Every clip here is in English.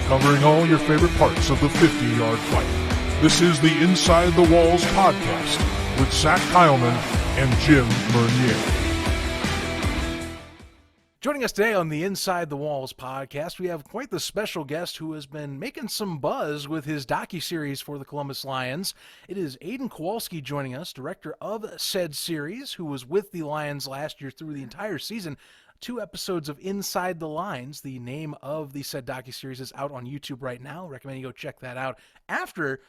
covering all your favorite parts of the 50-yard fight. This is the Inside the Walls podcast with Zach Kyleman and Jim Mernier. Joining us today on the Inside the Walls podcast, we have quite the special guest who has been making some buzz with his docuseries for the Columbus Lions. It is Aidan Kowalski joining us, director of said series, who was with the Lions last year through the entire season. 2 episodes of Inside the Lines, the name of the said docuseries, is out on YouTube right now. Recommend you go check that out after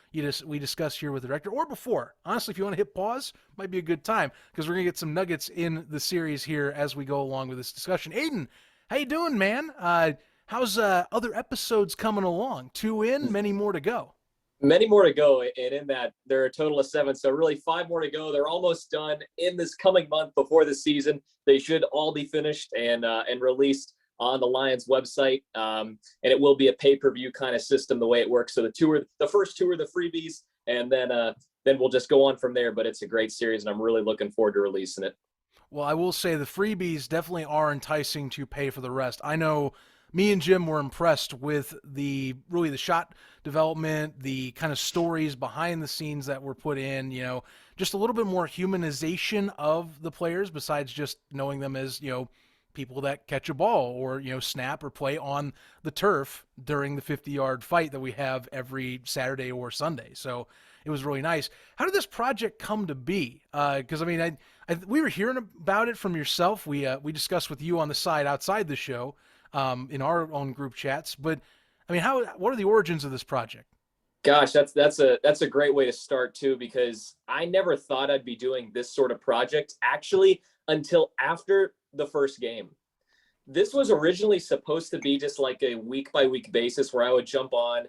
we discuss here with the director, or before. Honestly, if you want to hit pause, might be a good time, because we're going to get some nuggets in the series here as we go along with this discussion. Aidan, how you doing, man? How's other episodes coming along? 2 in, many more to go. Many more to go, and in that there are a total of 7, so really 5 more to go. They're almost done in this coming month before the season. They should all be finished and released on the Lions website, and it will be a pay-per-view kind of system the way it works. So the first 2 are the freebies, and then we'll just go on from there. But it's a great series, and I'm really looking forward to releasing it. Well, I will say the freebies definitely are enticing to pay for the rest. I know me and Jim were impressed with the shot development, the kind of stories behind the scenes that were put in, just a little bit more humanization of the players besides just knowing them as, people that catch a ball or, snap or play on the turf during the 50-yard fight that we have every Saturday or Sunday. So it was really nice. How did this project come to be? Because, we were hearing about it from yourself. We discussed with you on the side outside the show, in our own group chats, but what are the origins of this project? Gosh, that's a great way to start too, because I never thought I'd be doing this sort of project actually until after the first game. This was originally supposed to be just like a week by week basis where I would jump on,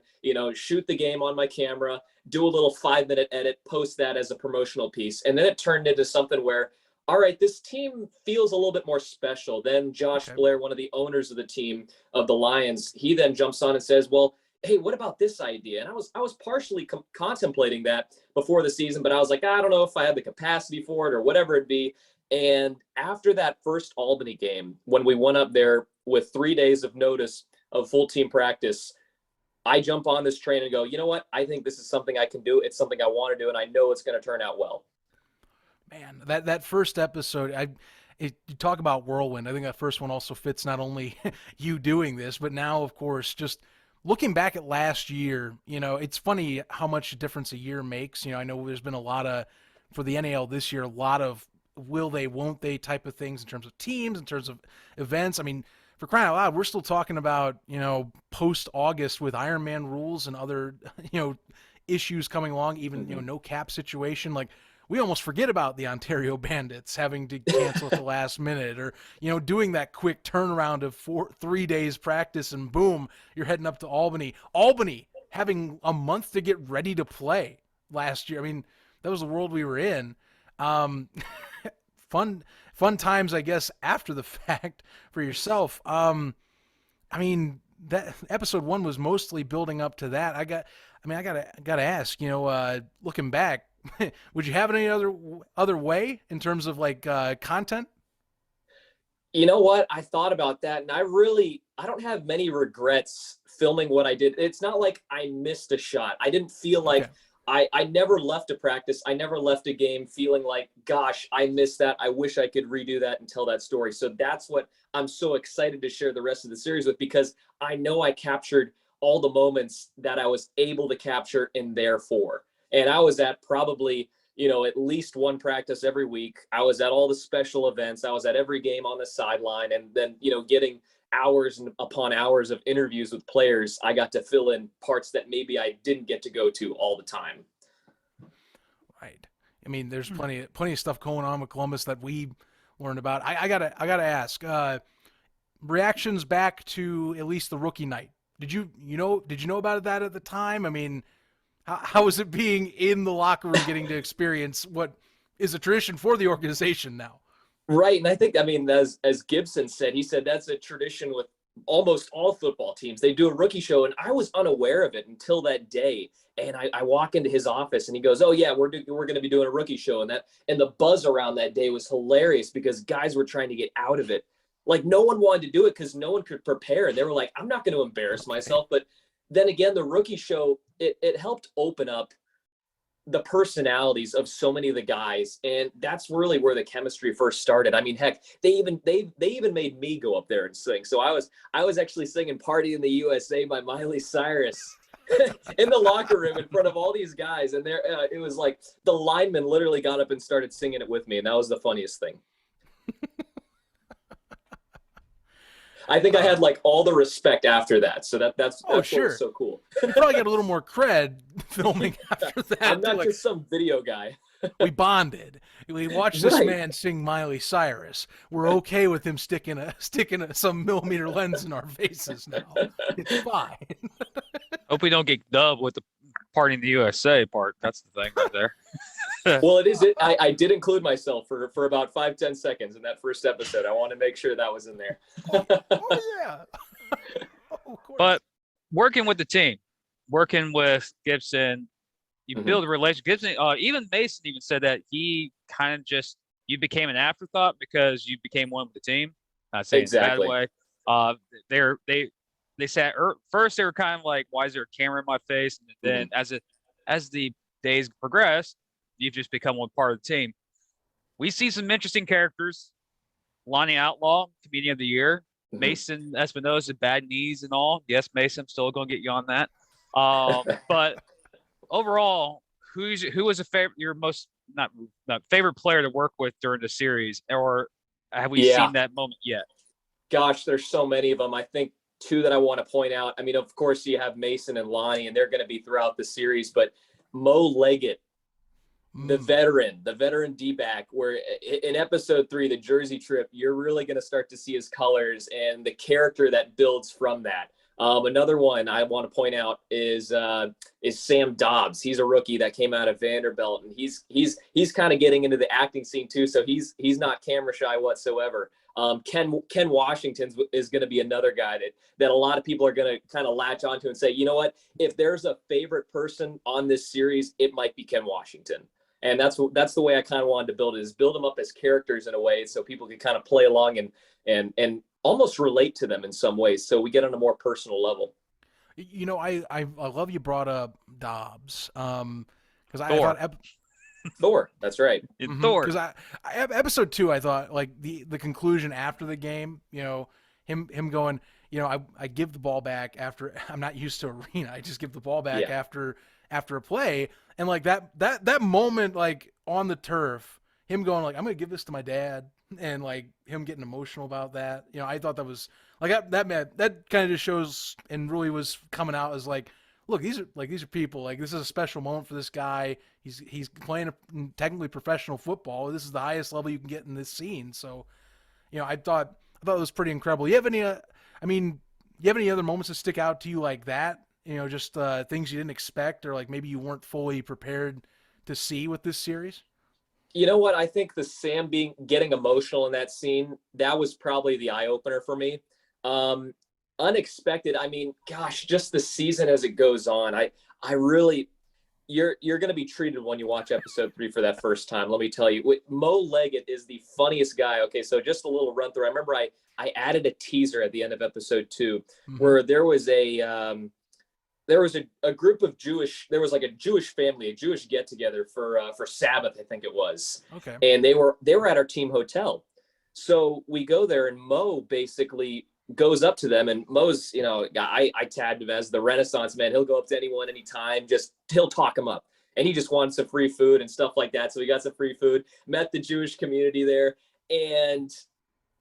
shoot the game on my camera, do a little 5-minute edit, post that as a promotional piece. And then it turned into something where, all right, this team feels a little bit more special. Then Josh Blair, one of the owners of the team of the Lions, he then jumps on and says, well, hey, what about this idea? And I was partially contemplating that before the season, but I was like, I don't know if I had the capacity for it or whatever it be. And after that first Albany game, when we went up there with 3 days of notice of full team practice, I jump on this train and go, you know what? I think this is something I can do. It's something I want to do, and I know it's going to turn out well. Man, that first episode, you talk about whirlwind. I think that first one also fits not only you doing this, but now, of course, just looking back at last year, it's funny how much difference a year makes. I know there's been a lot of, for the NAL this year, a lot of will they, won't they type of things in terms of teams, in terms of events. For crying out loud, we're still talking about, post-August with Ironman rules and other, issues coming along, even, no cap situation. Like, we almost forget about the Ontario Bandits having to cancel at the last minute, or, doing that quick turnaround of 3 days practice and boom, you're heading up to Albany. Albany having a month to get ready to play last year. That was the world we were in. Fun times, I guess, after the fact for yourself. That episode 1 was mostly building up to that. I gotta ask, looking back, would you have it any other way in terms of content? You know what? I thought about that, and I don't have many regrets filming what I did. It's not like I missed a shot. I didn't feel like I never left a practice. I never left a game feeling like, gosh, I missed that. I wish I could redo that and tell that story. So that's what I'm so excited to share the rest of the series with, because I know I captured all the moments that I was able to capture in there for. And I was at probably, at least one practice every week. I was at all the special events. I was at every game on the sideline. And then, getting hours upon hours of interviews with players, I got to fill in parts that maybe I didn't get to go to all the time. Right. There's plenty of stuff going on with Columbus that we learned about. I gotta ask, reactions back to at least the rookie night. Did you know about that at the time? How was it being in the locker room, getting to experience what is a tradition for the organization now? Right. And I think, as Gibson said, he said that's a tradition with almost all football teams. They do a rookie show, and I was unaware of it until that day. And I walk into his office, and he goes, oh, yeah, we're going to be doing a rookie show. And the buzz around that day was hilarious, because guys were trying to get out of it. Like, no one wanted to do it because no one could prepare. And they were like, I'm not going to embarrass myself. But then again, the rookie show, it helped open up the personalities of so many of the guys, and that's really where the chemistry first started. I mean, heck, they even made me go up there and sing. So I was actually singing "Party in the USA" by Miley Cyrus in the locker room in front of all these guys, and there it was like the linemen literally got up and started singing it with me, and that was the funniest thing. I think I had like all the respect after that. So that's sure. What was so cool. You probably got a little more cred filming after that. I'm not just some video guy. We bonded. We watched this man sing Miley Cyrus. We're okay with him sticking some millimeter lens in our faces now. It's fine. Hope we don't get dubbed with the "Party in the USA" part. That's the thing right there. Well, I did include myself for about 5-10 seconds in that first episode. I want to make sure that was in there. Oh yeah. Of course. But working with the team, working with Gibson, you build a relationship. Gibson, even Mason even said that he kind of you became an afterthought because you became one with the team. Not saying exactly. It a bad way. They said first they were kind of like, why is there a camera in my face? And then as the days progressed, you've just become one part of the team. We see some interesting characters. Lonnie Outlaw, Comedian of the Year. Mason Espinosa, bad knees and all. Yes, Mason, I'm still going to get you on that. But overall, who was your most not favorite player to work with during the series, or have we seen that moment yet? Gosh, there's so many of them. I think two that I want to point out. I mean, of course, you have Mason and Lonnie, and they're going to be throughout the series. But Mo Leggett, the veteran D-back, where in episode 3, the Jersey trip, you're really going to start to see his colors and the character that builds from that. Another one I want to point out is Sam Dobbs. He's a rookie that came out of Vanderbilt, and he's kind of getting into the acting scene too. So he's not camera shy whatsoever. Ken Washington is going to be another guy that a lot of people are going to kind of latch onto and say, you know what, if there's a favorite person on this series, it might be Ken Washington. And that's the way I kind of wanted to build it, is build them up as characters in a way so people can kind of play along and almost relate to them in some ways. So we get on a more personal level. You know, I love you brought up Dobbs. Because I thought Thor, that's right. Thor. Because episode 2, I thought like the conclusion after the game, you know, him going, you know, I give the ball back after I'm not used to arena. I just give the ball back after a play. And like that moment, like on the turf, him going like, I'm going to give this to my dad, and like him getting emotional about that. You know, I thought that was like that kind of just shows and really was coming out as like, look, these are people. Like, this is a special moment for this guy. He's playing a technically professional football. This is the highest level you can get in this scene. So, you know, I thought it was pretty incredible. You have any other moments that stick out to you like that? You know, just things you didn't expect, or like maybe you weren't fully prepared to see with this series? You know what? I think the Sam getting emotional in that scene, that was probably the eye opener for me. Unexpected. I mean, gosh, just the season as it goes on. I really, you're going to be treated when you watch episode 3 for that first time. Let me tell you, Mo Leggett is the funniest guy. Okay, so just a little run through. I remember I added a teaser at the end of episode 2 where there was a group of there was like a Jewish family, a Jewish get together for Sabbath, I think it was. Okay. And they were at our team hotel. So we go there, and Mo basically goes up to them, and Mo's, you know, I tagged him as the Renaissance man. He'll go up to anyone, anytime, he'll talk him up. And he just wanted some free food and stuff like that. So we got some free food, met the Jewish community there, and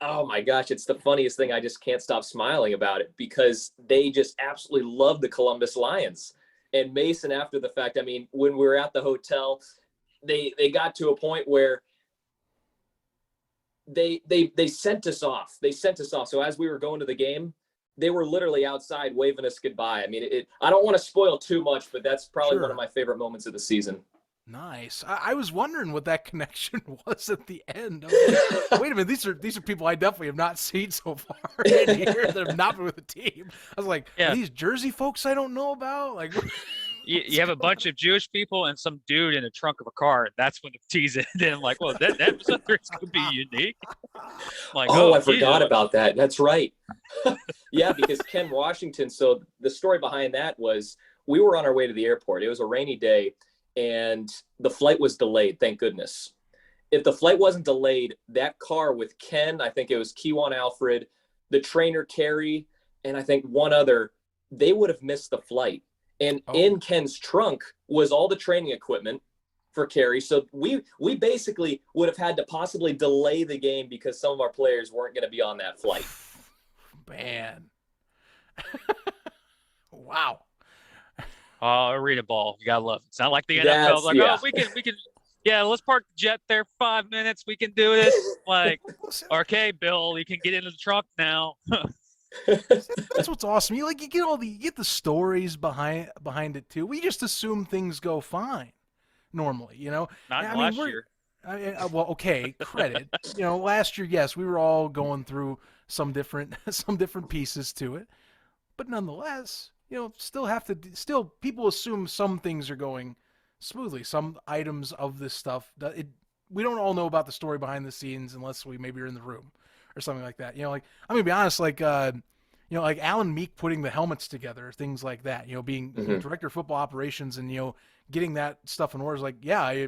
oh my gosh, it's the funniest thing. I just can't stop smiling about it because they just absolutely love the Columbus Lions. And Mason, after the fact, I mean, when we were at the hotel, they got to a point where they sent us off. So as we were going to the game, they were literally outside waving us goodbye. I mean, I don't want to spoil too much, but that's probably one of my favorite moments of the season. Nice. I was wondering what that connection was at the end. I was like, wait a minute, these are people I definitely have not seen so far in here that have not been with the team. I was like, are these Jersey folks I don't know about? Like, you have a bunch of Jewish people and some dude in the trunk of a car. That's when the tease it. Then I'm like, well, that episode is going to be unique. I'm like, Oh, I Jesus. forgot about that. That's right. Yeah, because Ken Washington. So the story behind that was we were on our way to the airport. It was a rainy day, and the flight was delayed. Thank goodness. If the flight wasn't delayed, that car with Ken, I think it was Kewan Alfred, the trainer Terry, and I think one other, they would have missed the flight. And in Ken's trunk was all the training equipment for Kerry. So we basically would have had to possibly delay the game because some of our players weren't going to be on that flight. Man. Wow. Oh, arena ball. You got to love it. It's not like the NFL. Like, yeah. oh, we can. Yeah, let's park the jet there 5 minutes. We can do this. Like, okay, Bill, you can get into the truck now. That's what's awesome. You get the stories behind it too. We just assume things go fine normally, Not last year. Well, okay, credit. Last year, yes, we were all going through some different pieces to it, but nonetheless, still people assume some things are going smoothly. Some items of this stuff we don't all know about the story behind the scenes unless we maybe are in the room or something like that. I'm gonna be honest, like like Alan Meek putting the helmets together, things like that. Being director of football operations and getting that stuff in order. Like, yeah,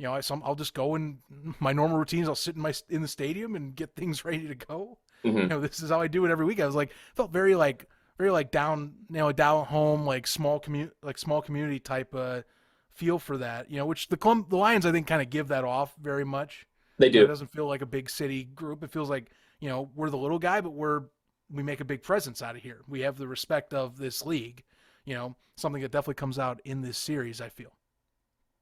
I'll just go in my normal routines. I'll sit in the stadium and get things ready to go. This is how I do it every week. I was like, felt very down, down home, like small community type feel for that. Which the Lions I think kind of give that off very much. They do. It doesn't feel like a big city group. It feels like we're the little guy, but we make a big presence out of here. We have the respect of this league. Something that definitely comes out in this series, I feel.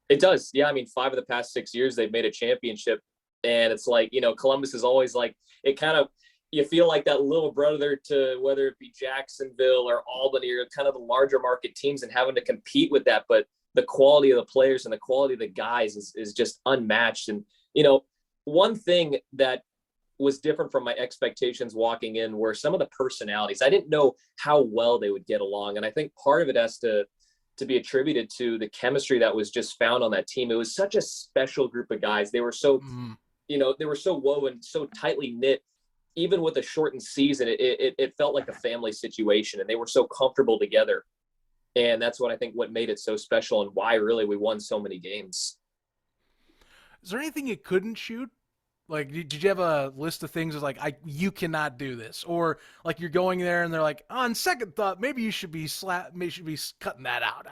It does. Yeah. I mean, 5 of the past 6 years, they've made a championship. And it's like, Columbus is always like, it kind of, you feel like that little brother to whether it be Jacksonville or Albany or kind of the larger market teams and having to compete with that. But the quality of the players and the quality of the guys is just unmatched. And, one thing that was different from my expectations walking in were some of the personalities. I didn't know how well they would get along. And I think part of it has to be attributed to the chemistry that was just found on that team. It was such a special group of guys. They were so, they were so woven, so tightly knit. Even with a shortened season, it felt like a family situation, and they were so comfortable together. And that's what made it so special and why really we won so many games. Is there anything you couldn't shoot? Like, did you have a list of things that's like, you cannot do this? Or like you're going there and they're like, on second thought, maybe you should be cutting that out.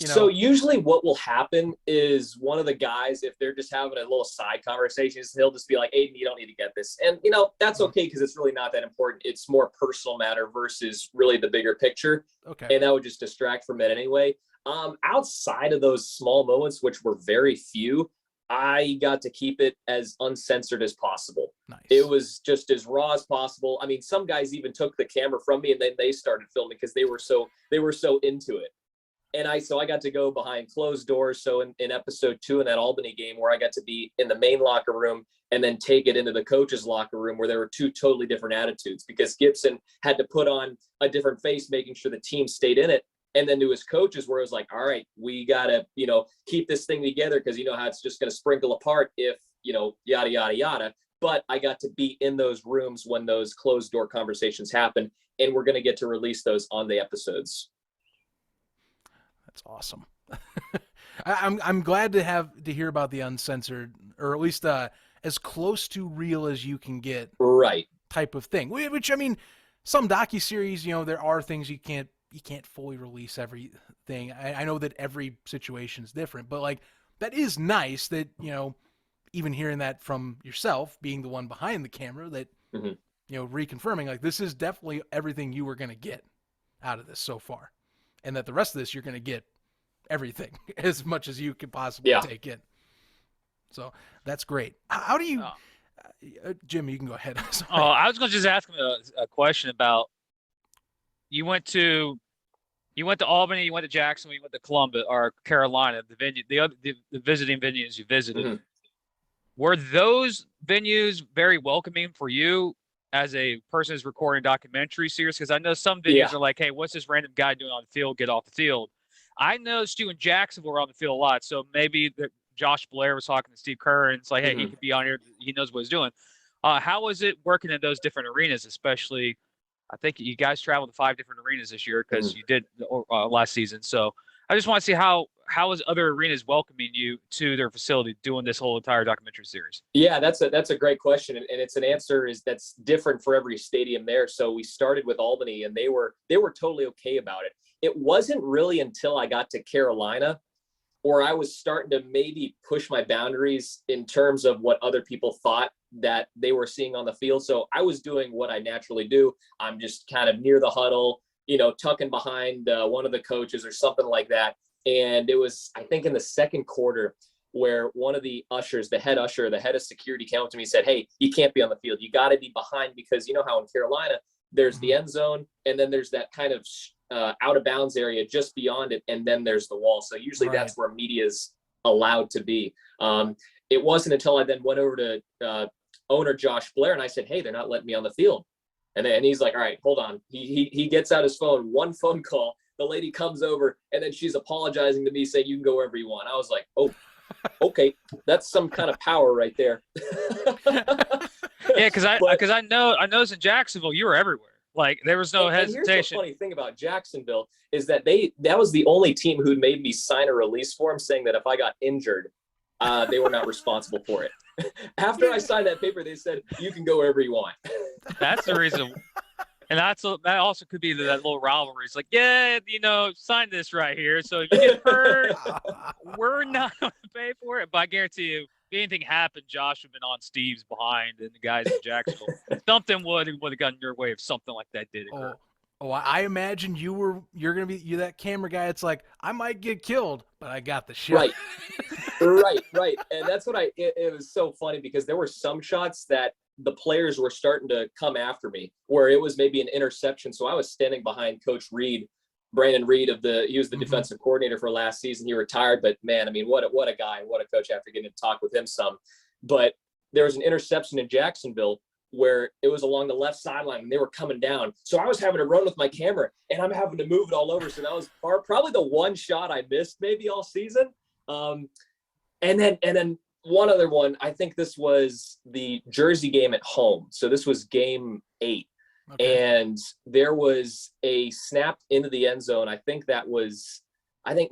So usually what will happen is one of the guys, if they're just having a little side conversation, he'll just be like, Aidan, you don't need to get this. And, that's okay because it's really not that important. It's more personal matter versus really the bigger picture. Okay. And that would just distract from it anyway. Outside of those small moments, which were very few, I got to keep it as uncensored as possible. Nice. It was just as raw as possible. I mean, some guys even took the camera from me and then they started filming because they were so into it. And I got to go behind closed doors. So in episode 2 in that Albany game where I got to be in the main locker room and then take it into the coach's locker room where there were 2 totally different attitudes because Gibson had to put on a different face, making sure the team stayed in it. And then to his coaches where it was like, all right, we got to, keep this thing together because you know how it's just going to sprinkle apart if, yada, yada, yada. But I got to be in those rooms when those closed door conversations happen. And we're going to get to release those on the episodes. That's awesome. I'm glad to hear about the uncensored, or at least as close to real as you can get. Right. Type of thing. Which, I mean, some docuseries, there are things you can't fully release everything. I know that every situation is different, but like that is nice that, even hearing that from yourself, being the one behind the camera, that, reconfirming like this is definitely everything you were going to get out of this so far. And that the rest of this, you're going to get everything as much as you could possibly take in. So that's great. How do you, Jim, you can go ahead. I was going to just ask him a question about, you went to Albany, you went to Jacksonville, you went to Columbus or Carolina, the visiting venues you visited. Mm-hmm. Were those venues very welcoming for you as a person who's recording a documentary series? Because I know some venues are like, hey, what's this random guy doing on the field? Get off the field. I noticed you and Jacksonville were on the field a lot, so maybe Josh Blair was talking to Steve Kerr, and it's like, hey, he could be on here. He knows what he's doing. How was it working in those different arenas, especially? I think you guys traveled to 5 different arenas this year because you did last season. So I just want to see how is other arenas welcoming you to their facility doing this whole entire documentary series? Yeah, that's a great question, and it's an answer that's different for every stadium there. So we started with Albany, and they were totally okay about it. It wasn't really until I got to Carolina or I was starting to maybe push my boundaries in terms of what other people thought that they were seeing on the field. So I was doing what I naturally do. I'm just kind of near the huddle, tucking behind one of the coaches or something like that. And it was, I think, in the second quarter where one of the ushers, the head usher, the head of security came up to me and said, hey, you can't be on the field. You got to be behind, because you know how in Carolina, there's the end zone, and then there's that kind of out of bounds area just beyond it, and then there's the wall. So usually that's where media's allowed to be. It wasn't until I then went over to owner Josh Blair, and I said, hey, they're not letting me on the field. And he's like, all right, hold on. He gets out his phone, one phone call. The lady comes over, and then she's apologizing to me, saying you can go wherever you want. I was like, oh, okay, that's some kind of power right there. Yeah, because I noticed in Jacksonville you were everywhere. Like there was no hesitation. And here's the funny thing about Jacksonville is that that was the only team who'd made me sign a release form saying that if I got injured, they were not responsible for it. After I signed that paper, they said you can go wherever you want. That's the reason. And that also could be that little rivalry. It's like, yeah, sign this right here. So if you get hurt, we're not going to pay for it. But I guarantee you, if anything happened, Josh would have been on Steve's behind and the guys in Jacksonville. Something would have gotten your way if something like that did occur. Oh, I imagine you're going to be that camera guy. It's like, I might get killed, but I got the shot. Right. And that's what it was so funny because there were some shots that the players were starting to come after me where it was maybe an interception. So I was standing behind Coach Reed, Brandon Reed he was the defensive coordinator for last season. He retired, but man, I mean, what a guy and what a coach after getting to talk with him some. But there was an interception in Jacksonville where it was along the left sideline and they were coming down. So I was having to run with my camera and I'm having to move it all over. So that was probably the one shot I missed maybe all season. And then one other one, I think this was the Jersey game at home. So this was game 8. Okay. And there was a snap into the end zone. I think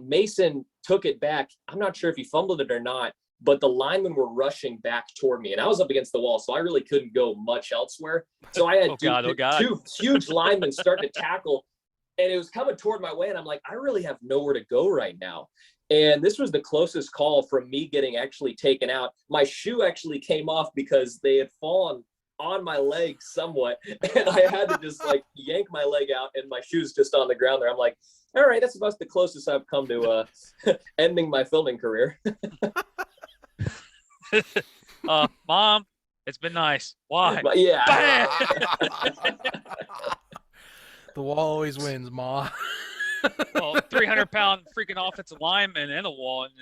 Mason took it back. I'm not sure if he fumbled it or not, but the linemen were rushing back toward me and I was up against the wall. So I really couldn't go much elsewhere. So I had two huge linemen starting to tackle and it was coming toward my way. And I'm like, I really have nowhere to go right now. And this was the closest call from me getting actually taken out. My shoe actually came off because they had fallen on my leg somewhat. And I had to just yank my leg out and my shoe's just on the ground there. I'm like, all right, that's about the closest I've come to ending my filming career. Mom, it's been nice. Why? But yeah. The wall always wins, Ma. Well, 300-pound freaking offensive lineman and a wall, and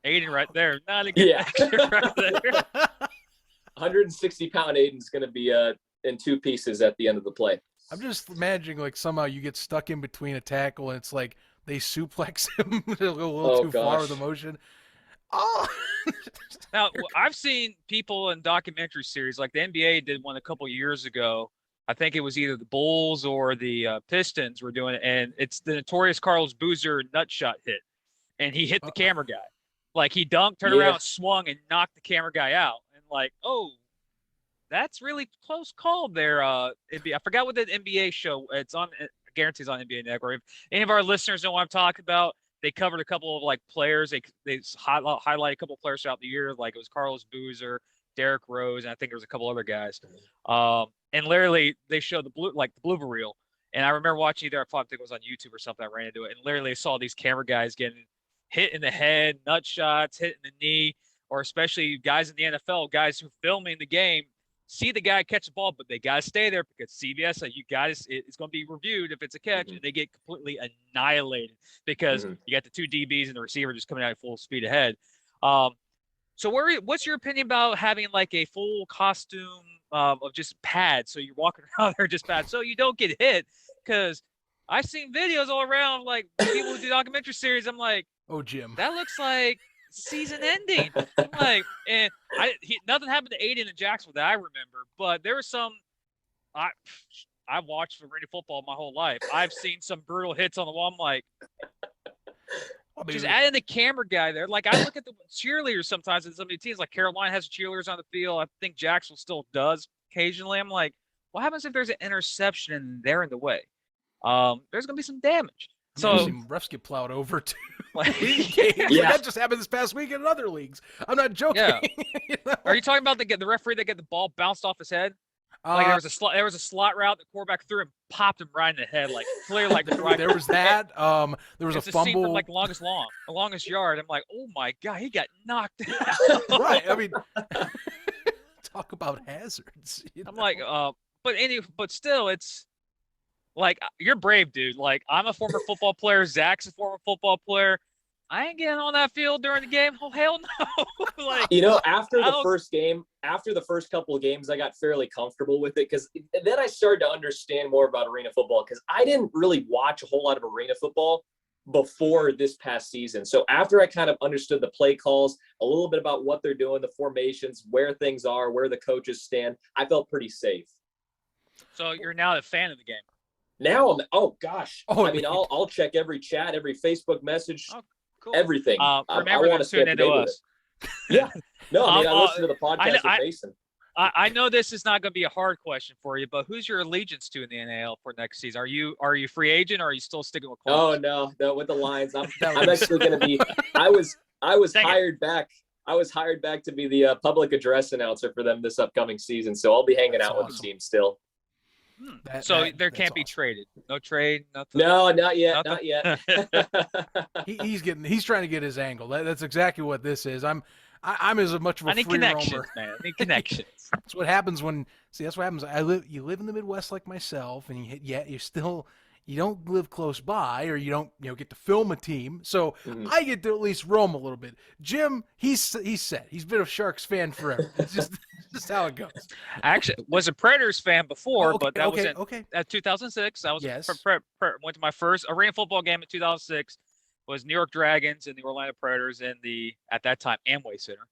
Aidan right there. Not a good picture right there. 160-pound Aidan's going to be in 2 pieces at the end of the play. I'm just imagining somehow you get stuck in between a tackle and it's like they suplex him a little too far with the motion. Oh. Now, I've seen people in documentary series, like the NBA did one a couple years ago. I think it was either the Bulls or the Pistons were doing it, and it's the notorious Carlos Boozer nut shot hit, and he hit the camera guy. Like he dunked, turned around, swung, and knocked the camera guy out. And that's really close call there. I forgot what the NBA show. It's on. I guarantee it's on NBA Network. If any of our listeners know what I'm talking about, they covered a couple of players. They highlight a couple of players throughout the year. Like it was Carlos Boozer, Derrick Rose, and I think there was a couple other guys. And literally they showed the blooper reel. And I remember watching either, I think it was on YouTube or something, I ran into it. And literally I saw these camera guys getting hit in the head, nut shots, hit in the knee, or especially guys in the NFL, guys who are filming the game, see the guy catch the ball, but they got to stay there because CBS said it's going to be reviewed if it's a catch, and they get completely annihilated because you got the 2 DBs and the receiver just coming out at full speed ahead. So what's your opinion about having a full costume of just pads? So you're walking around there just pads, so you don't get hit, because I've seen videos all around, like people who do documentary series. I'm like, Oh, Jim. that looks like season ending. I'm like, and nothing happened to Aidan and Jacksonville that I remember, but there was some. I watched arena football my whole life. I've seen some brutal hits on the wall. I'm like, just adding the camera guy there. Like, I look at the cheerleaders sometimes in some of the teams. Like, Carolina has cheerleaders on the field. I think Jacksonville still does occasionally. I'm like, what happens if there's an interception and they're in the way? There's going to be some damage. So refs get plowed over too. Like, That just happened this past week in other leagues. I'm not joking. Yeah. You know? Are you talking about the referee that get the ball bounced off his head? Like there was a slot route the quarterback threw and popped him right in the head, like clearly like right. There was that. There was a fumble from, like the longest yard. I'm like, oh my god, he got knocked out. Right. I mean, talk about hazards. I'm like, but still, it's like you're brave, dude. Like I'm a former football player. Zach's a former football player. I ain't getting on that field during the game. Oh, hell no. Like, after the first game, after the first couple of games, I got fairly comfortable with it because then I started to understand more about arena football because I didn't really watch a whole lot of arena football before this past season. So after I kind of understood the play calls, a little bit about what they're doing, the formations, where things are, where the coaches stand, I felt pretty safe. So you're now a fan of the game? Now I'll check every chat, every Facebook message. Oh. Cool. Everything. Remember to tune into us. Yeah. No, I mean, I listen to the podcast with Mason. I know this is not going to be a hard question for you, but who's your allegiance to in the NAL for next season? Are you free agent or are you still sticking with Columbus? Oh no, with the Lions. I'm actually going to be. I was hired back. I was hired back to be the public address announcer for them this upcoming season, so I'll be hanging out with the team still. There can't be traded. No trade, nothing. No, not yet. Not yet. He's trying to get his angle. That's exactly what this is. I'm as much of a free roamer. Man. I need connections. That's what happens that's what happens. You live in the Midwest like myself, and you don't live close by, or you don't get to film a team. So I get to at least roam a little bit. Jim, he's set. He's been a Sharks fan forever. It's just how it goes. Actually, was a Predators fan before, but that was at 2006. I was went to my first arena football game in 2006. Was New York Dragons and the Orlando Predators in the at that time Amway Center.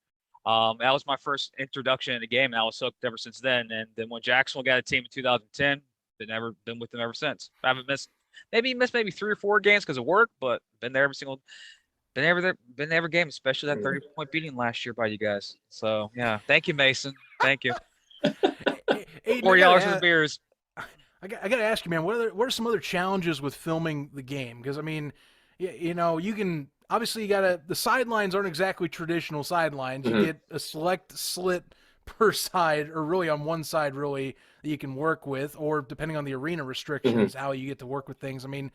That was my first introduction in the game, and I was hooked ever since then. And then when Jacksonville got a team in 2010. Been with them ever since. I haven't missed maybe 3 or 4 games because of work, but been there every game, especially that 30-point beating last year by you guys. So yeah, thank you, Mason. Thank you. $40 for the beers. I got to ask you, man. What are some other challenges with filming the game? Because I mean, you can obviously the sidelines aren't exactly traditional sidelines. You get a select slit per side, or really on one side, really, that you can work with, or depending on the arena restrictions, how you get to work with things. I mean,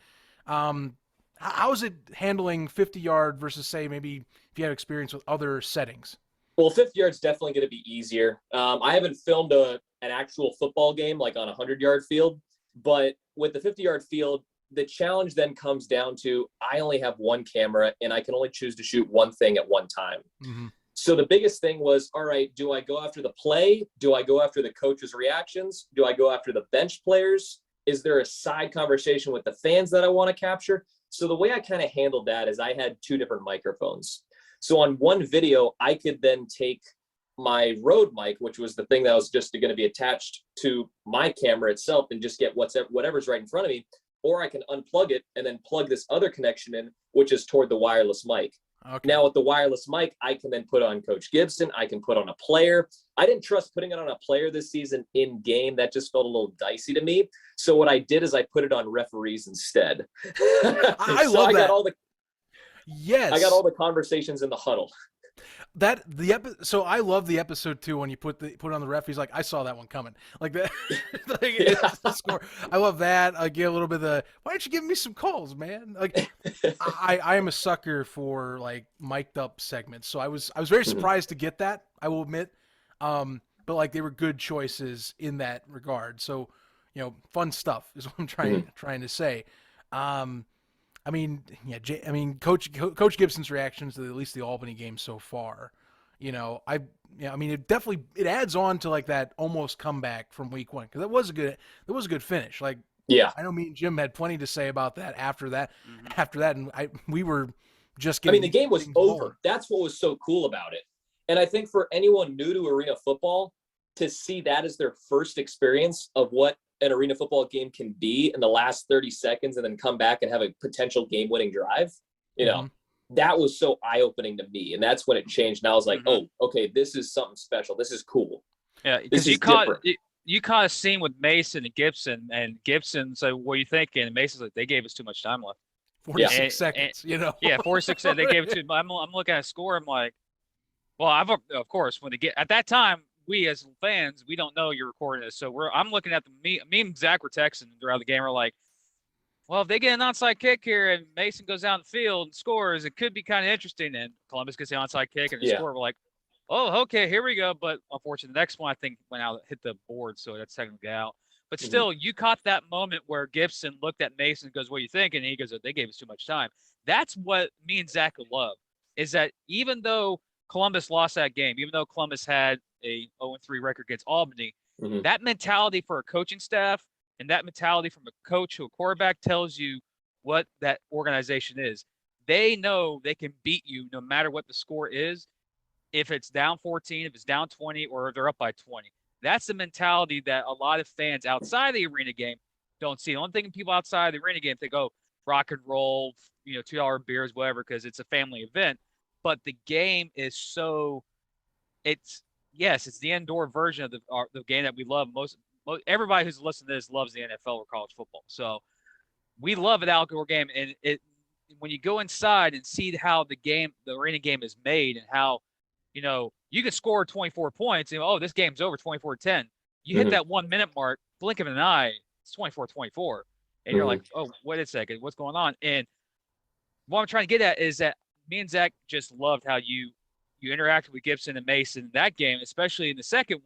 how is it handling 50-yard versus, say, maybe if you have experience with other settings? Well, 50 yards definitely going to be easier. I haven't filmed an actual football game like on a 100-yard field, but with the 50-yard field, the challenge then comes down to I only have one camera and I can only choose to shoot one thing at one time. So the biggest thing was, all right, do I go after the play? Do I go after the coach's reactions? Do I go after the bench players? Is there a side conversation with the fans that I want to capture? So the way I kind of handled that is I had 2 different microphones. So on one video, I could then take my Rode mic, which was the thing that was just going to be attached to my camera itself and just get whatever's right in front of me. Or I can unplug it and then plug this other connection in, which is toward the wireless mic. Okay. Now with the wireless mic, I can then put on Coach Gibson. I can put on a player. I didn't trust putting it on a player this season in game. That just felt a little dicey to me. So what I did is I put it on referees instead. I love that. I got all the conversations in the huddle. So I love the episode too when you put on the ref. He's like, I saw that one coming, like that. It's the score. I love that. I get a little bit of the. Why don't you give me some calls, man? Like, I am a sucker for like mic'd up segments. So I was very surprised to get that. I will admit, but like they were good choices in that regard. So fun stuff is what I'm trying to say. I mean, Coach Gibson's reactions to at least the Albany game so far, it adds on to like that almost comeback from week 1 because that was a good finish. Like Yeah. I know me and Jim had plenty to say about that after that. Mhm. And we were just I getting. mean, the game was things over. rolling. That's what was so cool about it. And I think for anyone new to arena football, to see that as their first experience of what an arena football game can be in the last 30 seconds and then come back and have a potential game-winning drive, that was so eye-opening to me. And that's when it changed. And I was like, oh, okay, this is something special. This is cool. Yeah, This because is different. you caught a scene with Mason and Gibson said, "What are you thinking?" And Mason's like, "They gave us too much time left." 46 seconds, Yeah, 46 seconds. They gave it to. I'm looking at a score. I'm like, well, of course when they get at that time, we as fans, we don't know you're recording this, so I'm looking at me and Zach were texting throughout the game. We're like, well, if they get an onside kick here and Mason goes down the field and scores, it could be kind of interesting. And Columbus gets the onside kick and they score. We're like, oh, okay, here we go. But unfortunately, the next one I think went out, hit the board, so that's technically out. But still, you caught that moment where Gibson looked at Mason and goes, "What do you think?" And he goes, "They gave us too much time." That's what me and Zach love, is that even though Columbus lost that game, even though Columbus had a 0-3 record against Albany, that mentality for a coaching staff and that mentality from a coach to a quarterback tells you what that organization is. They know they can beat you no matter what the score is. If it's down 14, if it's down 20, or if they're up by 20. That's the mentality that a lot of fans outside the arena game don't see. The only thing people outside the arena game think, oh, rock and roll, $2 beers, whatever, because it's a family event. But the game is it's the indoor version of the game that we love most. Everybody who's listening to this loves the NFL or college football. So we love an outdoor game. And when you go inside and see how the arena game is made and how, you can score 24 points and, this game's over 24-10. You hit that 1 minute mark, blink of an eye, it's 24-24. And you're like, oh, wait a second, what's going on? And what I'm trying to get at is that me and Zach just loved how you interacted with Gibson and Mason in that game, especially in the second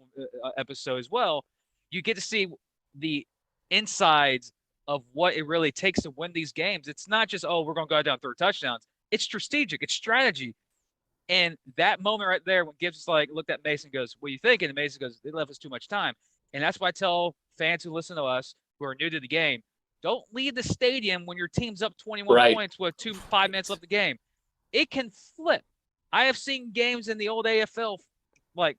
episode as well. You get to see the insides of what it really takes to win these games. It's not just, we're going to go down 3 touchdowns. It's strategic. It's strategy. And that moment right there when Gibbs looked at Mason and goes, "What are you thinking?" And Mason goes, "They left us too much time." And that's why I tell fans who listen to us who are new to the game, don't leave the stadium when your team's up 21 points with 5 minutes left of the game. It can flip. I have seen games in the old AFL, like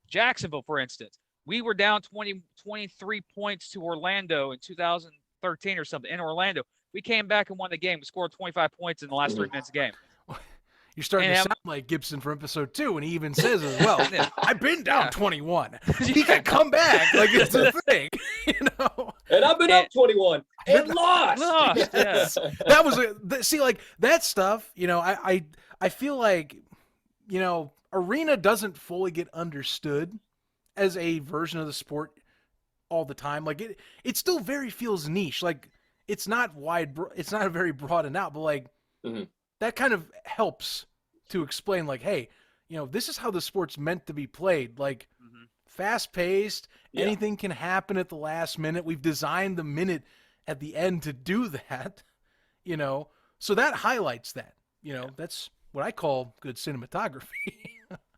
Jacksonville, for instance. We were down 23 points to Orlando in 2013 or something in Orlando. We came back and won the game. We scored 25 points in the last 3 minutes of the game. You're starting to sound like Gibson from episode 2, and he even says as well, I've been down 21. He can come back. Like, it's a thing, And I've been up 21 and lost. Yes. That was that stuff, I feel like, arena doesn't fully get understood as a version of the sport all the time. Like, it still very feels niche. Like, it's not it's not a very broad and out, but like, that kind of helps to explain, like, hey, this is how the sport's meant to be played. Like, fast-paced, anything can happen at the last minute. We've designed the minute at the end to do that, So that highlights that. That's what I call good cinematography.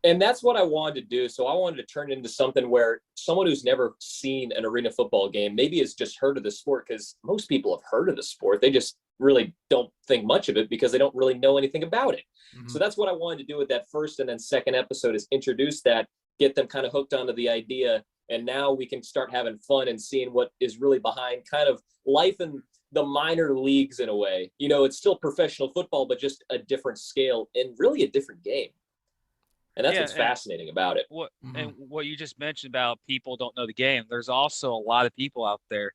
And that's what I wanted to do. So I wanted to turn it into something where someone who's never seen an arena football game maybe has just heard of the sport, because most people have heard of the sport. They just really don't think much of it because they don't really know anything about it. So that's what I wanted to do with that first and then second episode, is introduce that, get them kind of hooked onto the idea. And now we can start having fun and seeing what is really behind kind of life in the minor leagues in a way. It's still professional football, but just a different scale and really a different game. And that's what's fascinating about it. And what you just mentioned about people don't know the game, there's also a lot of people out there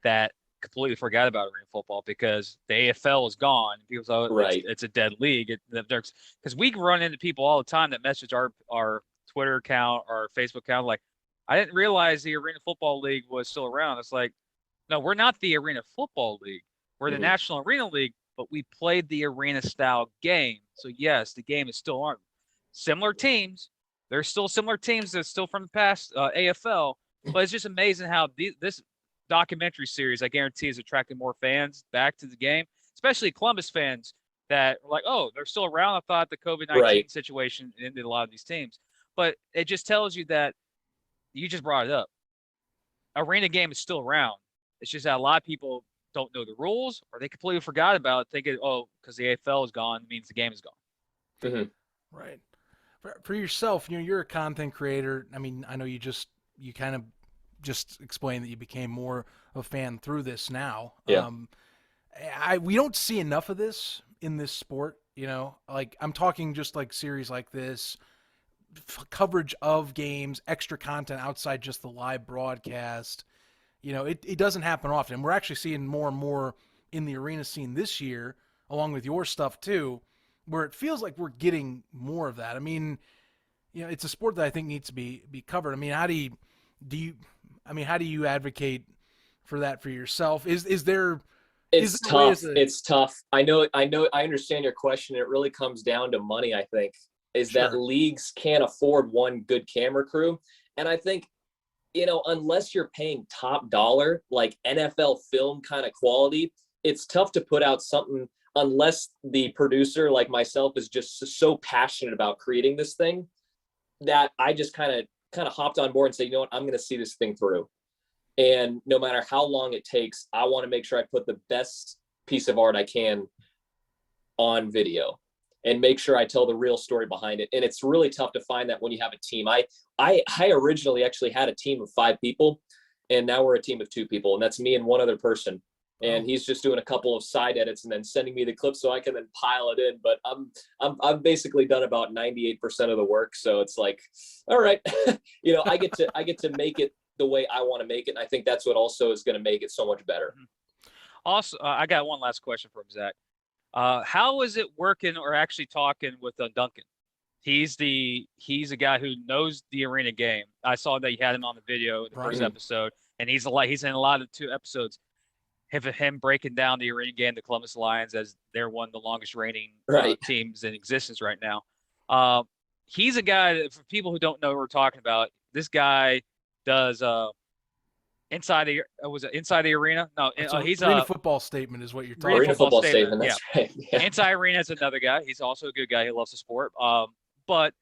that completely forgot about arena football because the AFL is gone. People say, it's a dead league. Because we run into people all the time that message our Twitter account, our Facebook account, like, I didn't realize the Arena Football League was still around. It's like, no, we're not the Arena Football League. We're the National Arena League, but we played the arena-style game. So, yes, the game is still on. Similar teams. There's still similar teams that's still from the past AFL, but it's just amazing how this documentary series, I guarantee, is attracting more fans back to the game, especially Columbus fans that are like, oh, they're still around. I thought the COVID-19 situation ended a lot of these teams. But it just tells you that you just brought it up. Arena game is still around. It's just that a lot of people don't know the rules, or they completely forgot about it, thinking, oh, because the AFL is gone means the game is gone. Right. For yourself, you're a content creator. I mean, I know you kind of just explained that you became more of a fan through this now. Yeah. We don't see enough of this in this sport. Like I'm talking just like series like this, coverage of games, extra content outside just the live broadcast. It doesn't happen often. We're actually seeing more and more in the arena scene this year, along with your stuff too, where it feels like we're getting more of that. I mean, it's a sport that I think needs to be covered. I mean, how do you advocate for that for yourself? Is there It's tough. It's tough. I know. I understand your question. It really comes down to money, I think, is Sure. that leagues can't afford one good camera crew. And I think, unless you're paying top dollar, like NFL film kind of quality, it's tough to put out something unless the producer, like myself, is just so passionate about creating this thing that I just kind of hopped on board and say, you know what, I'm going to see this thing through. And no matter how long it takes, I want to make sure I put the best piece of art I can on video and make sure I tell the real story behind it. And it's really tough to find that when you have a team. I originally actually had a team of 5 people, and now we're a team of 2 people, and that's me and one other person. And he's just doing a couple of side edits and then sending me the clips so I can then pile it in. But I've basically done about 98% of the work. So it's like, all right, I get to make it the way I want to make it. And I think that's what also is going to make it so much better. Also, I got one last question from Zach. How is it working or actually talking with Duncan? He's a guy who knows the arena game. I saw that you had him on the video in the first episode, and he's in a lot of 2 episodes. Have him breaking down the arena game, the Columbus Lions, as they're one of the longest reigning teams in existence right now. He's a guy that, for people who don't know what we're talking about, this guy does inside the arena. No, he's arena football statement is what you're talking about. Arena football statement. That's right. Yeah. Inside arena is another guy. He's also a good guy. He loves the sport. But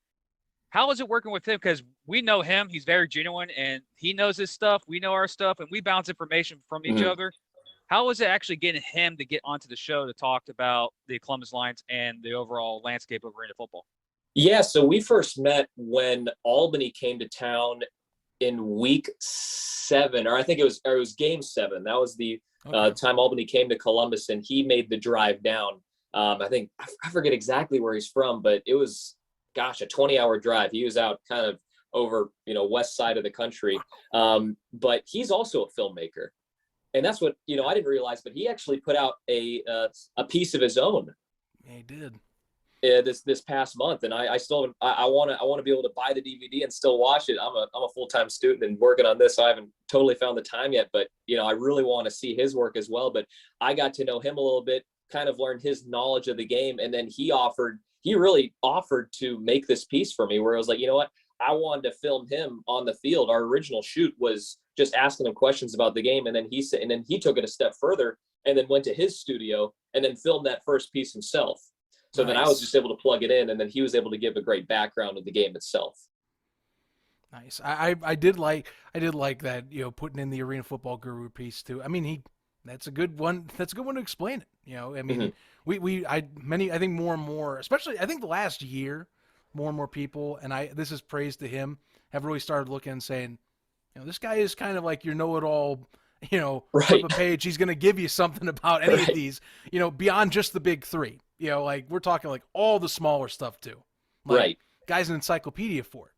how is it working with him? Because we know him. He's very genuine, and he knows his stuff. We know our stuff, and we bounce information from each other. How is it actually getting him to get onto the show to talk about the Columbus Lions and the overall landscape of arena football? Yeah, so we first met when Albany came to town in week 7, or I think it was game 7. That was the time Albany came to Columbus, and he made the drive down. I think I forget exactly where he's from, but it was, a 20-hour drive. He was out kind of over, west side of the country. But he's also a filmmaker. And that's what, I didn't realize, but he actually put out a piece of his own. Yeah, he did. This past month, and I still want to be able to buy the DVD and still watch it. I'm a full-time student and working on this, so I haven't totally found the time yet. But I really want to see his work as well. But I got to know him a little bit, kind of learn his knowledge of the game, and then he really offered to make this piece for me, where I was like, you know what, I wanted to film him on the field. Our original shoot was just asking him questions about the game, and then he took it a step further and then went to his studio and then filmed that first piece himself. So then I was just able to plug it in, and then he was able to give a great background of the game itself. Nice. I did like that, putting in the Arena Football Guru piece too. I mean, that's a good one. That's a good one to explain it. I mean, I think more and more, especially I think the last year, more and more people, and this is praise to him, have really started looking and saying, this guy is kind of like your know-it-all, flip a page. He's going to give you something about any of these, beyond just the big 3. Like we're talking like all the smaller stuff too. Like, guy's an encyclopedia for it.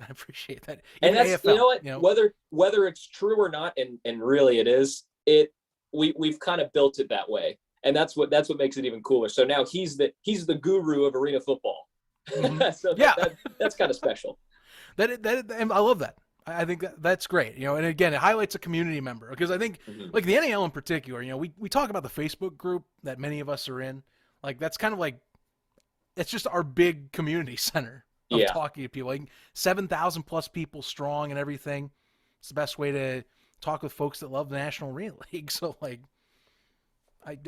I appreciate that. And that's AFL, whether it's true or not, and really it is. We've kind of built it that way, and that's what makes it even cooler. So now he's the guru of arena football. So that's kind of special. And I love that. I think that's great. And again, it highlights a community member, because I think like the NAL in particular, we talk about the Facebook group that many of us are in. Like that's kind of like, it's just our big community center of talking to people. Like 7,000 plus people strong and everything. It's the best way to talk with folks that love the National Arena League. So like,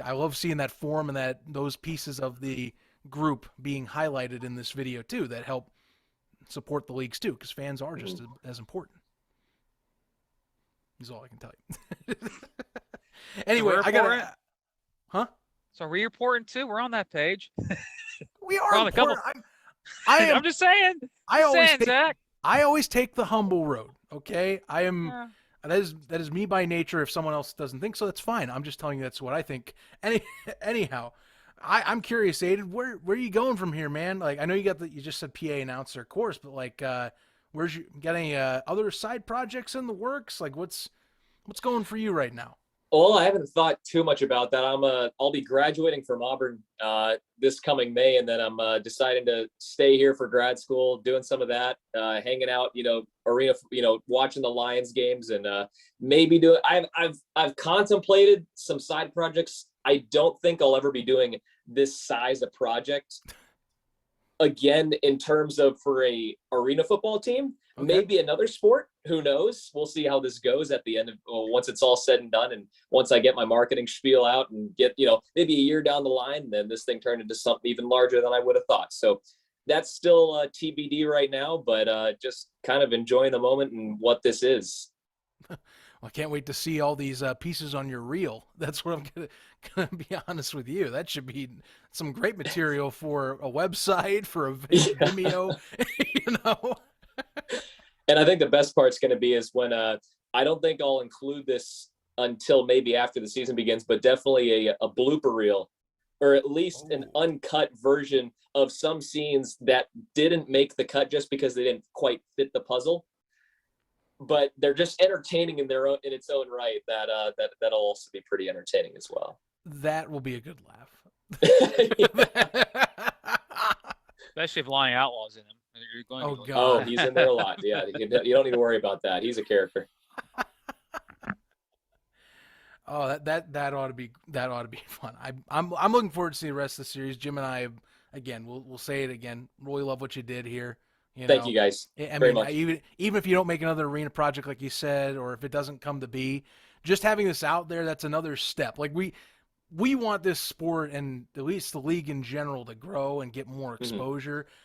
I love seeing that forum and those pieces of the group being highlighted in this video too, that help support the leagues too, because fans are just as important. is all I can tell you. Anyway, So I got huh? So are we reporting too? We're on that page. We We're are on a couple. important. I am. I'm just saying. I always take, Zach. I always take the humble road. Okay, I am. Yeah. That is me by nature. If someone else doesn't think so, that's fine. I'm just telling you that's what I think. Anyhow, I'm curious, Aidan. Where are you going from here, man? Like, I know you just said PA announcer course, but like, where's you got any other side projects in the works? Like, what's going for you right now? Well, I haven't thought too much about that. I'll be graduating from Auburn this coming May, and then I'm deciding to stay here for grad school, doing some of that, hanging out, arena, watching the Lions games, and maybe do it. I've contemplated some side projects. I don't think I'll ever be doing this size of project again in terms of for a arena football team. Okay. Maybe another sport. Who knows? We'll see how this goes at the end of once it's all said and done, and once I get my marketing spiel out and get maybe a year down the line, then this thing turned into something even larger than I would have thought. So that's still TBD right now, but just kind of enjoying the moment and what this is. Well, I can't wait to see all these pieces on your reel. That's what I'm gonna be honest with you. That should be some great material for a website, for a Vimeo, And I think the best part's going to be is when I don't think I'll include this until maybe after the season begins, but definitely a blooper reel, or at least an uncut version of some scenes that didn't make the cut just because they didn't quite fit the puzzle. But they're just entertaining in its own right. That'll also be pretty entertaining as well. That will be a good laugh. Especially if Lonnie Outlaw's in him. God! He's in there a lot. Yeah, you don't need to worry about that. He's a character. Oh, that ought to be fun. I'm looking forward to seeing the rest of the series. Jim and I, again, we'll say it again. Really love what you did here. Thank you guys. Very much. Even if you don't make another arena project like you said, or if it doesn't come to be, just having this out there, that's another step. Like we want this sport and at least the league in general to grow and get more exposure. Mm-hmm.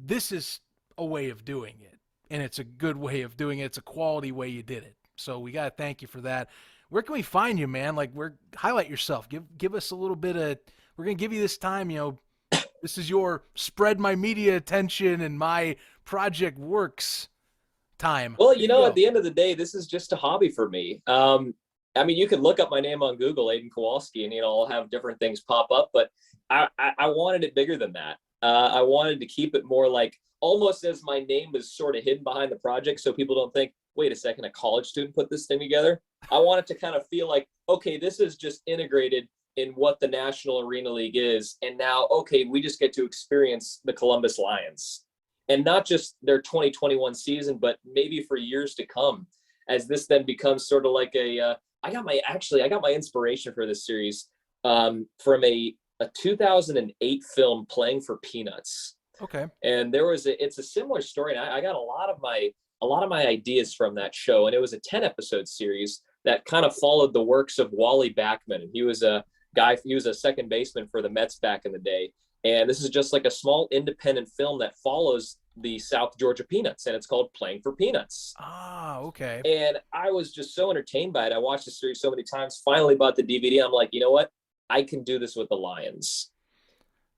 This is a way of doing it, and it's a good way of doing it. It's a quality way you did it. So we got to thank you for that. Where can we find you, man? Like, highlight yourself. Give us a little bit of. We're gonna give you this time. This is your spread my media attention and my project works time. Well, at the end of the day, this is just a hobby for me. You can look up my name on Google, Aidan Kowalski, and I'll have different things pop up. But I wanted it bigger than that. I wanted to keep it more like almost as my name was sort of hidden behind the project, so people don't think, wait a second, a college student put this thing together. I want it to kind of feel like, okay, this is just integrated in what the National Arena League is, and now, okay, we just get to experience the Columbus Lions, and not just their 2021 season, but maybe for years to come, as this then becomes sort of like I got my inspiration for this series from a 2008 film, Playing for Peanuts. Okay. And it's a similar story. And I got a lot of my ideas from that show. And it was a 10-episode series that kind of followed the works of Wally Backman. And he was a second baseman for the Mets back in the day. And this is just like a small independent film that follows the South Georgia Peanuts, and it's called Playing for Peanuts. Ah, okay. And I was just so entertained by it. I watched the series so many times, finally bought the DVD. I'm like, you know what? I can do this with the Lions.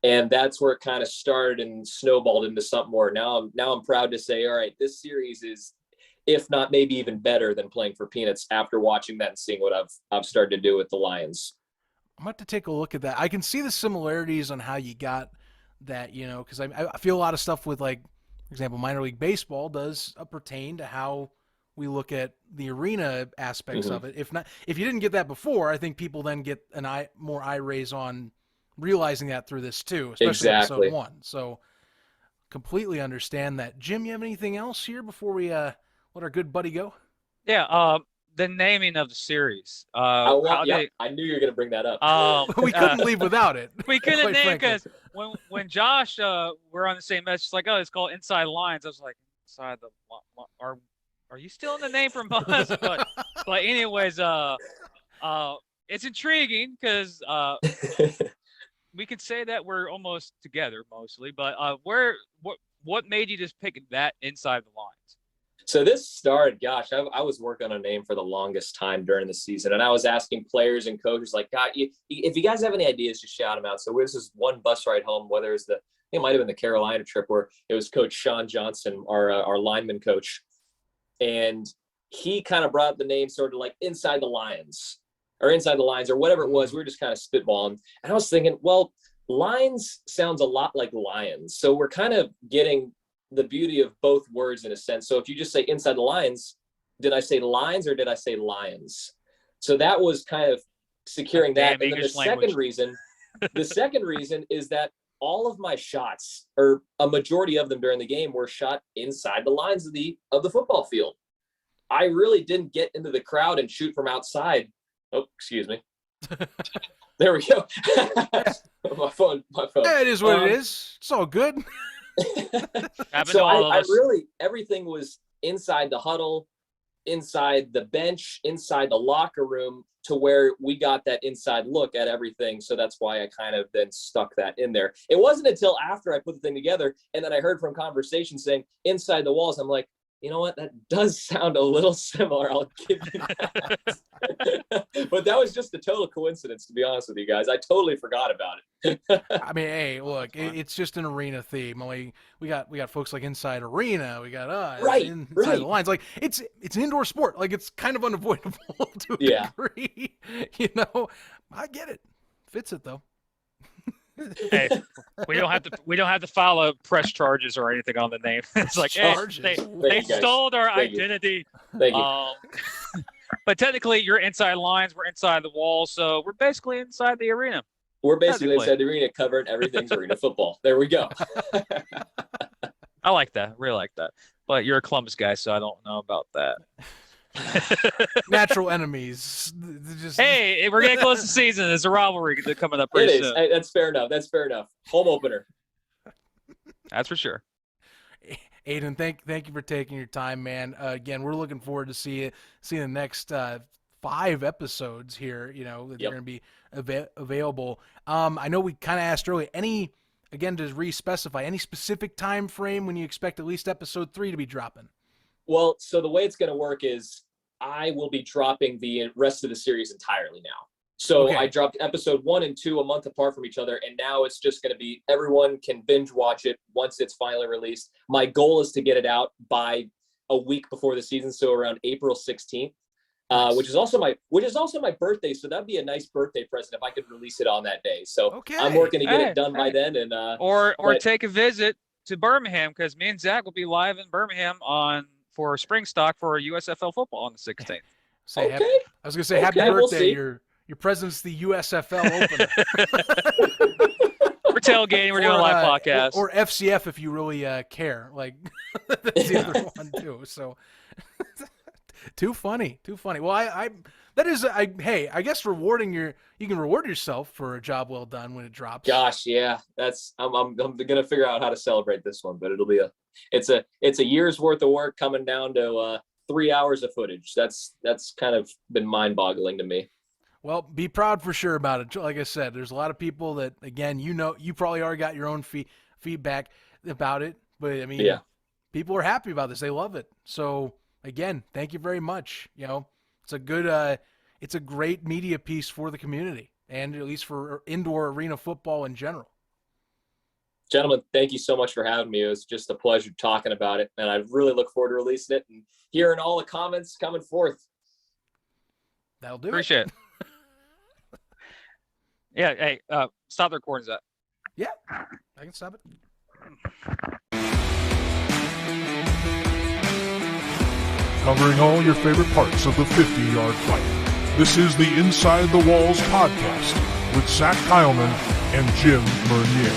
And that's where it kind of started and snowballed into something more. Now I'm proud to say, all right, this series is, if not maybe even better than Playing for Peanuts after watching that and seeing what I've started to do with the Lions. I'm about to take a look at that. I can see the similarities on how you got that, because I feel a lot of stuff with, like, for example, minor league baseball does pertain to how we look at the arena aspects of it. If you didn't get that before, I think people then get more eye raise on realizing that through this too, especially episode 1. So completely understand that. Jim, you have anything else here before we let our good buddy go? Yeah, the naming of the series. I knew you were going to bring that up. We couldn't leave without it. We couldn't name, because when Josh we're on the same message, it's like, oh, it's called Inside Lines. I was like, inside the are you still in the name from us? But anyways, it's intriguing because we could say that we're almost together mostly. But what made you just pick that Inside the Lines? So this started, gosh, I was working on a name for the longest time during the season. And I was asking players and coaches, like, God, if you guys have any ideas, just shout them out. So this is one bus ride home, whether it's it might have been the Carolina trip where it was Coach Sean Johnson, our lineman coach. And he kind of brought up the name sort of like Inside the Lions or whatever it was. We were just kind of spitballing. And I was thinking, well, lines sounds a lot like lions. So we're kind of getting the beauty of both words in a sense. So if you just say Inside the Lines, did I say lines or did I say lions? So that was kind of securing that. And then the second reason is that all of my shots, or a majority of them during the game, were shot inside the lines of the football field. I really didn't get into the crowd and shoot from outside. Oh, excuse me. There we go. my phone. Yeah, it is what it is. It's all good. So I really, everything was inside the huddle, inside the bench, inside the locker room, to where we got that inside look at everything. So that's why I kind of then stuck that in there. It wasn't until after I put the thing together and then I heard from conversation saying Inside the Walls, I'm like, you know what? That does sound a little similar. I'll give you that. But that was just a total coincidence, to be honest with you guys. I totally forgot about it. I mean, hey, look, it's just an arena theme. Like, we got folks like Inside Arena. We got Inside the Lines. Like, it's an indoor sport. Like, it's kind of unavoidable to a degree. You know, I get it. Fits it though. Hey, we don't have to file press charges or anything on the name. It's like, hey, they stole our identity. Thank you. But technically, you're inside lines. We're inside the wall, so we're basically inside the arena. We're basically inside the arena, covering everything's arena football. There we go. I like that. Really like that. But you're a Columbus guy, so I don't know about that. Natural enemies. Hey, we're getting close to the season. There's a rivalry coming up pretty soon. That's fair enough. Home opener. That's for sure. Aidan, thank you for taking your time, man. Again, we're looking forward to seeing the next 5 episodes here. You know, that are going to be available. I know we kind of asked earlier. To re-specify, any specific time frame when you expect at least episode 3 to be dropping? Well, so the way it's going to work is I will be dropping the rest of the series entirely now. So I dropped episode 1 and 2 a month apart from each other, and now it's just going to be everyone can binge watch it once it's finally released. My goal is to get it out by a week before the season, so around April 16th, which is also my birthday. So that'd be a nice birthday present if I could release it on that day. So I'm working to get it done by then, and or take a visit to Birmingham, because me and Zach will be live in Birmingham for spring stock for USFL football on the 16th. I was going to say, happy birthday. Your presence, the USFL opener. We're tailgating. We're doing a live podcast. Or FCF if you really care. Like, that's the other one, too. So, too funny. Well, I guess you can reward yourself for a job well done when it drops. Gosh, yeah. I'm going to figure out how to celebrate this one, but it'll be it's a year's worth of work coming down to 3 hours of footage. That's kind of been mind-boggling to me. Well, be proud for sure about it. Like I said, there's a lot of people that, again, you probably already got your own feedback about it, but I mean, people are happy about this. They love it. So again, thank you very much. You know, it's a great media piece for the community, and at least for indoor arena football in general. Gentlemen, thank you so much for having me. It was just a pleasure talking about it, and I really look forward to releasing it and hearing all the comments coming forth. That'll do. Appreciate it. Yeah, hey, stop the recording, Zach. Yeah, I can stop it. Covering all your favorite parts of the 50-yard fight. This is the Inside the Walls podcast with Zach Kyleman and Jim Mernier.